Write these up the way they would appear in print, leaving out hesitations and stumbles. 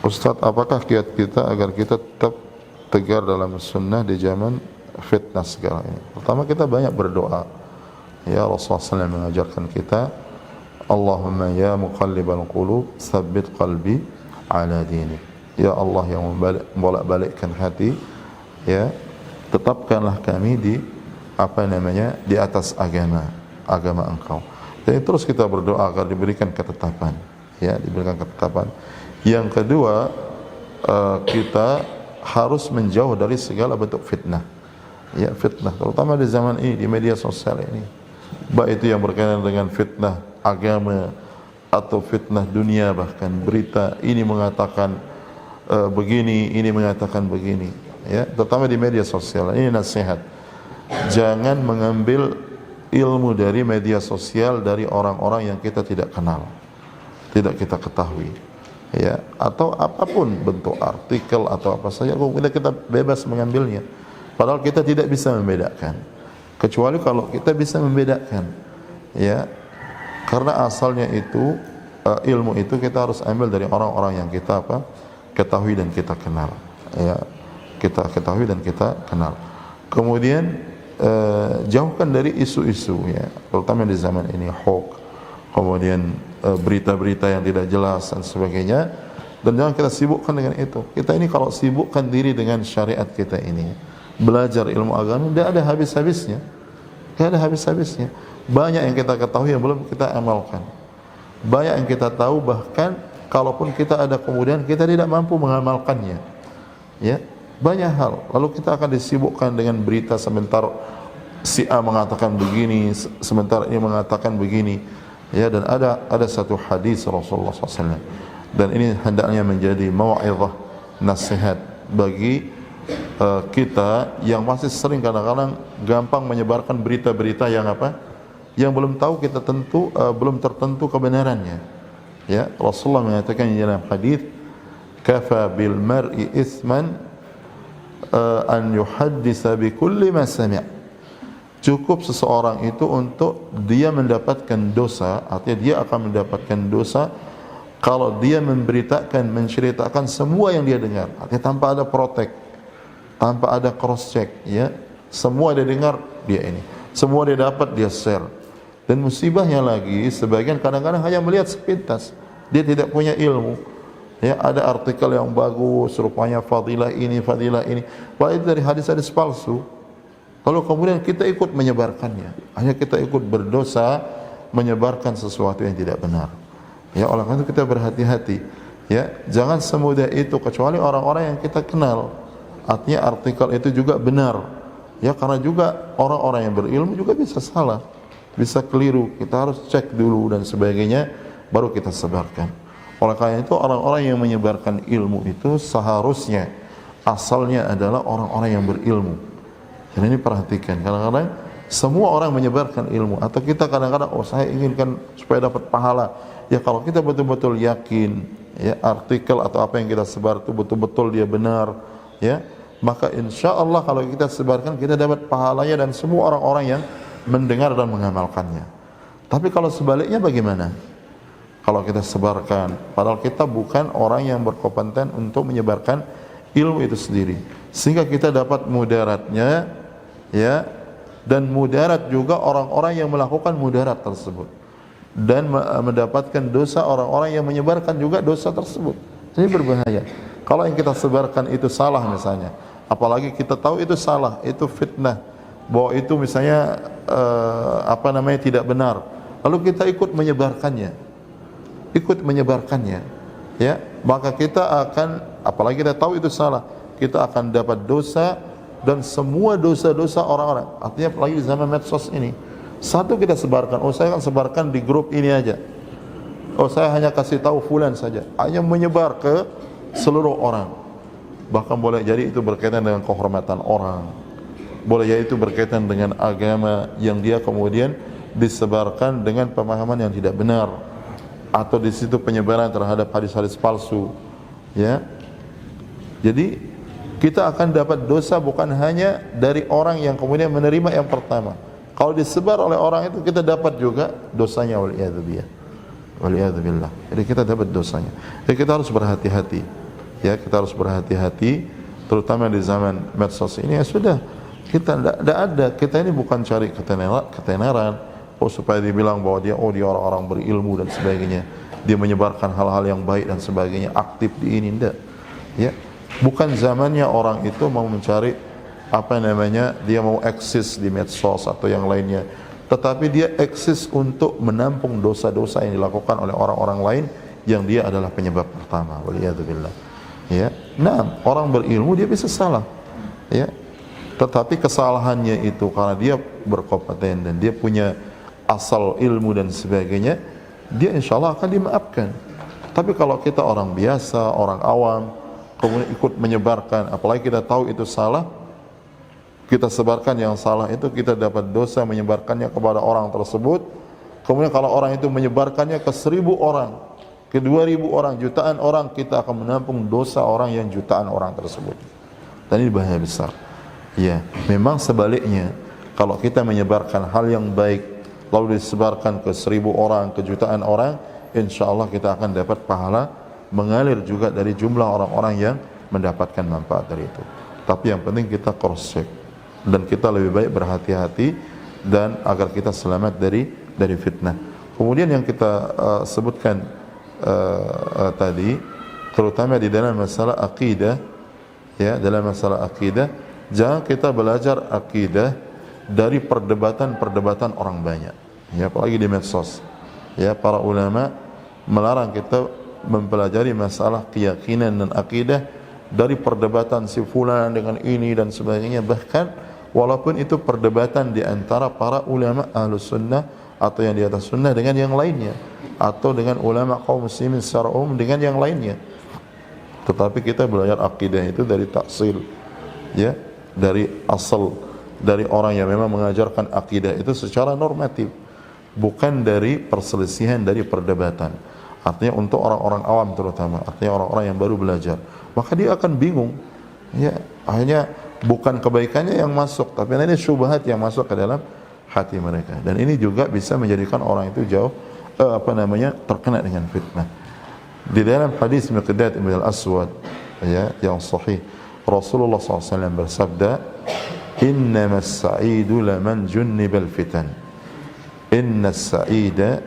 Ustadz, apakah kiat kita agar kita tetap tegar dalam sunnah di zaman fitnah sekarang ini? Pertama, kita banyak berdoa. Ya, Rasulullah SAW mengajarkan kita, Allahumma ya muqallibal qulub, tsabbit qalbi ala dinik. Ya Allah yang membolak-balikkan hati, ya, tetapkanlah kami di di atas agama Engkau. Jadi terus kita berdoa agar diberikan ketetapan, ya, diberikan ketetapan. Yang kedua, kita harus menjauh dari segala bentuk fitnah. Ya, fitnah, terutama di zaman ini, di media sosial ini. Baik itu yang berkaitan dengan fitnah agama atau fitnah dunia, bahkan berita ini mengatakan begini, ini mengatakan begini. Ya, terutama di media sosial. Ini nasihat. Jangan mengambil ilmu dari media sosial dari orang-orang yang kita tidak kenal, tidak kita ketahui. Ya, atau apapun bentuk artikel atau apa saja, kita bebas mengambilnya. Padahal kita tidak bisa membedakan. Kecuali kalau kita bisa membedakan, ya, karena asalnya itu ilmu itu kita harus ambil dari orang-orang yang kita ketahui dan kita kenal. Ya, kita ketahui dan kita kenal. Kemudian jauhkan dari isu-isu, ya, terutama di zaman ini, hoax, kemudian berita-berita yang tidak jelas dan sebagainya, dan jangan kita sibukkan dengan itu. Kita ini kalau sibukkan diri dengan syariat kita ini, belajar ilmu agama, tidak ada habis-habisnya, tidak ada habis-habisnya. Banyak yang kita ketahui yang belum kita amalkan, banyak yang kita tahu, bahkan kalaupun kita ada kemudian kita tidak mampu mengamalkannya, ya, banyak hal. Lalu kita akan disibukkan dengan berita, sebentar si A mengatakan begini, sebentar ini mengatakan begini. Ya, dan ada satu hadis Rasulullah SAW, dan ini hendaknya menjadi mau'izah, nasihat bagi kita yang masih sering kadang-kadang gampang menyebarkan berita-berita yang yang belum tahu kita belum tertentu kebenarannya. Ya, Rasulullah mengatakan dalam hadis, kafa bil mar'i isman an yuhaddisa bi kulli ma sami'. Cukup seseorang itu untuk dia mendapatkan dosa, artinya dia akan mendapatkan dosa kalau dia memberitakan, menceritakan semua yang dia dengar, artinya tanpa ada protek, tanpa ada cross check, ya, semua dia dengar dia ini, semua dia dapat dia share. Dan musibahnya lagi, sebagian kadang-kadang hanya melihat sepintas, dia tidak punya ilmu. Ya, ada artikel yang bagus, rupanya fadilah ini, padahal itu dari hadis-hadis palsu. Lalu kemudian kita ikut menyebarkannya, hanya kita ikut berdosa menyebarkan sesuatu yang tidak benar. Ya, oleh karena itu kita berhati-hati. Ya, jangan semudah itu, kecuali orang-orang yang kita kenal. Artinya artikel itu juga benar. Ya, karena juga orang-orang yang berilmu juga bisa salah, bisa keliru. Kita harus cek dulu dan sebagainya, baru kita sebarkan. Oleh karena itu orang-orang yang menyebarkan ilmu itu seharusnya asalnya adalah orang-orang yang berilmu. Dan ini perhatikan, kadang-kadang semua orang menyebarkan ilmu, atau kita kadang-kadang, oh saya inginkan supaya dapat pahala. Ya, kalau kita betul-betul yakin, ya, artikel atau apa yang kita sebar itu betul-betul dia benar, ya, maka insya Allah kalau kita sebarkan kita dapat pahalanya dan semua orang-orang yang mendengar dan mengamalkannya. Tapi kalau sebaliknya bagaimana? Kalau kita sebarkan, padahal kita bukan orang yang berkompeten untuk menyebarkan ilmu itu sendiri, sehingga kita dapat mudaratnya, ya, dan mudarat juga orang-orang yang melakukan mudarat tersebut, dan mendapatkan dosa orang-orang yang menyebarkan juga dosa tersebut. Ini berbahaya. Kalau yang kita sebarkan itu salah misalnya, apalagi kita tahu itu salah, itu fitnah, bahwa itu misalnya tidak benar, lalu kita ikut menyebarkannya, ya, maka kita akan, apalagi kita tahu itu salah, kita akan dapat dosa dan semua dosa-dosa orang-orang. Artinya apalagi di zaman medsos ini, satu kita sebarkan, oh saya akan sebarkan di grup ini aja, oh saya hanya kasih tahu fulan saja, hanya menyebar ke seluruh orang. Bahkan boleh jadi itu berkaitan dengan kehormatan orang, boleh jadi itu berkaitan dengan agama yang dia kemudian disebarkan dengan pemahaman yang tidak benar, atau di situ penyebaran terhadap hadis-hadis palsu, ya. Jadi kita akan dapat dosa bukan hanya dari orang yang kemudian menerima yang pertama. Kalau disebar oleh orang itu kita dapat juga dosanya, waliyadzubillah. Jadi kita dapat dosanya. Jadi kita harus berhati-hati. Ya, kita harus berhati-hati, terutama di zaman medsos ini. Ya sudah, kita tidak ada, kita ini bukan cari ketenaran, supaya dibilang bahwa dia orang-orang berilmu dan sebagainya, dia menyebarkan hal-hal yang baik dan sebagainya, aktif di ini, tidak. Ya, bukan zamannya orang itu mau mencari apa namanya, dia mau eksis di medsos atau yang lainnya, tetapi dia eksis untuk menampung dosa-dosa yang dilakukan oleh orang-orang lain yang dia adalah penyebab pertama. Waliyadzubillah. Ya, nah, orang berilmu dia bisa salah, ya, tetapi kesalahannya itu karena dia berkompeten dan dia punya asal ilmu dan sebagainya, dia insya Allah akan dimaafkan. Tapi kalau kita orang biasa, orang awam, kemudian ikut menyebarkan, apalagi kita tahu itu salah, kita sebarkan yang salah itu, kita dapat dosa menyebarkannya kepada orang tersebut. Kemudian kalau orang itu menyebarkannya ke 1000 orang, ke 2000 orang, jutaan orang, kita akan menampung dosa orang yang jutaan orang tersebut. Dan ini bahaya besar. Ya, memang sebaliknya, kalau kita menyebarkan hal yang baik lalu disebarkan ke 1000 orang, ke jutaan orang, insya Allah kita akan dapat pahala mengalir juga dari jumlah orang-orang yang mendapatkan manfaat dari itu. Tapi yang penting kita cross check dan kita lebih baik berhati-hati dan agar kita selamat dari fitnah. Kemudian yang kita sebutkan tadi, terutama di dalam masalah akidah, ya, dalam masalah akidah, jangan kita belajar akidah dari perdebatan-perdebatan orang banyak, ya, apalagi di medsos. Ya, para ulama melarang kita mempelajari masalah keyakinan dan akidah dari perdebatan si fulan dengan ini dan sebagainya, bahkan walaupun itu perdebatan di antara para ulama ahlus sunnah atau yang di atas sunnah dengan yang lainnya, atau dengan ulama kaum muslimin secara umum dengan yang lainnya. Tetapi kita belajar akidah itu dari taksil, ya, dari asal, dari orang yang memang mengajarkan akidah itu secara normatif, bukan dari perselisihan, dari perdebatan. Artinya untuk orang-orang awam terutama, artinya orang-orang yang baru belajar, maka dia akan bingung, ya, akhirnya bukan kebaikannya yang masuk, tapi ini syubhat yang masuk ke dalam hati mereka, dan ini juga bisa menjadikan orang itu jauh terkena dengan fitnah. Di dalam hadis Miqdad bin al-Aswad, ya, yang sahih, Rasulullah SAW bersabda, "Innamas sa'idu laman junnibal fitan." Innas sa'ida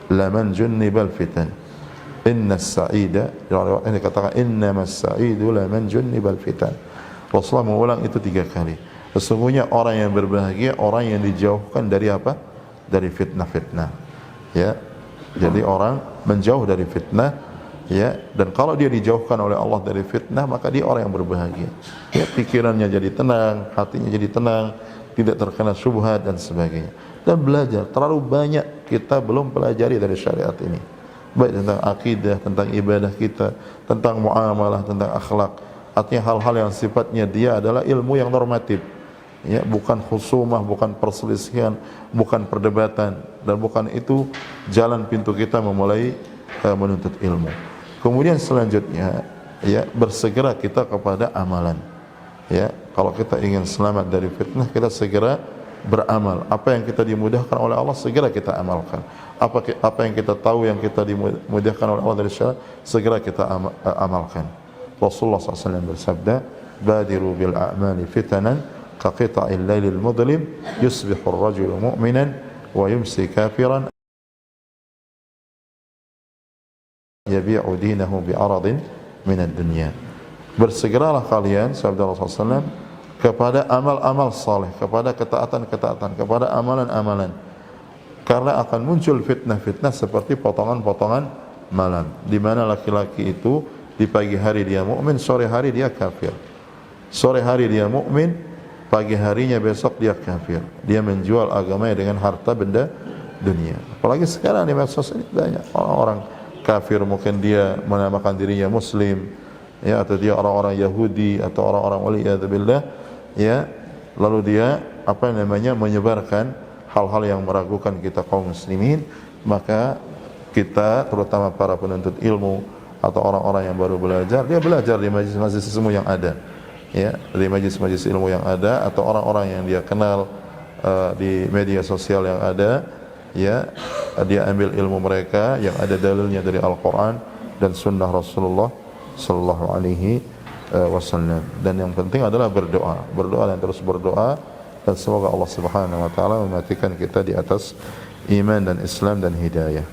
laman junnibal fitan. Innas sa'ida, ini katakan innamas sa'idu laman junnibal fitan. Rasulullah mengulang itu 3 kali. Sesungguhnya orang yang berbahagia orang yang dijauhkan dari apa? Dari fitnah-fitnah. Ya, jadi orang menjauh dari fitnah, ya, dan kalau dia dijauhkan oleh Allah dari fitnah, maka dia orang yang berbahagia. Ya, pikirannya jadi tenang, hatinya jadi tenang, tidak terkena syubhat dan sebagainya. Dan belajar, terlalu banyak kita belum pelajari dari syariat ini, baik tentang akidah, tentang ibadah kita, tentang muamalah, tentang akhlak. Artinya hal-hal yang sifatnya dia adalah ilmu yang normatif, ya, bukan khusumah, bukan perselisihan, bukan perdebatan, dan bukan itu jalan pintu kita memulai menuntut ilmu. Kemudian selanjutnya, ya, bersegera kita kepada amalan. Ya, kalau kita ingin selamat dari fitnah, kita segera beramal. Apa yang kita dimudahkan oleh Allah segera kita amalkan. Apa yang kita tahu yang kita dimudahkan oleh Allah dari syariat segera kita amalkan. Rasulullah SAW bersabda, "Badiru bil a'mali fitanan kaqita'il lailil mudlim yusbihu ar-rajulu mu'minan wa yumsi kafiran yabi'u dinahu bi'aradin minad dunya." Bersegeralah kalian, sabda Rasulullah SAW, kepada amal-amal saleh, kepada ketaatan-ketaatan, kepada amalan-amalan, karena akan muncul fitnah-fitnah seperti potongan-potongan malam, di mana laki-laki itu di pagi hari dia mukmin, sore hari dia kafir. Sore hari dia mukmin, pagi harinya besok dia kafir. Dia menjual agamanya dengan harta benda dunia. Apalagi sekarang di medsos ini banyak orang-orang kafir, mungkin dia menamakan dirinya muslim, ya, atau dia orang-orang Yahudi atau orang-orang waliyadzubillah, ya, lalu dia menyebarkan hal-hal yang meragukan kita kaum muslimin. Maka kita, terutama para penuntut ilmu atau orang-orang yang baru belajar, dia belajar di majlis-majlis ilmu yang ada, ya, di majlis-majlis ilmu yang ada, atau orang-orang yang dia kenal di media sosial yang ada, ya, dia ambil ilmu mereka yang ada dalilnya dari Al-Quran dan Sunnah Rasulullah sallallahu alaihi wasallam. Dan yang penting adalah berdoa dan terus berdoa, dan semoga Allah Subhanahu wa taala mematikan kita di atas iman dan Islam dan hidayah.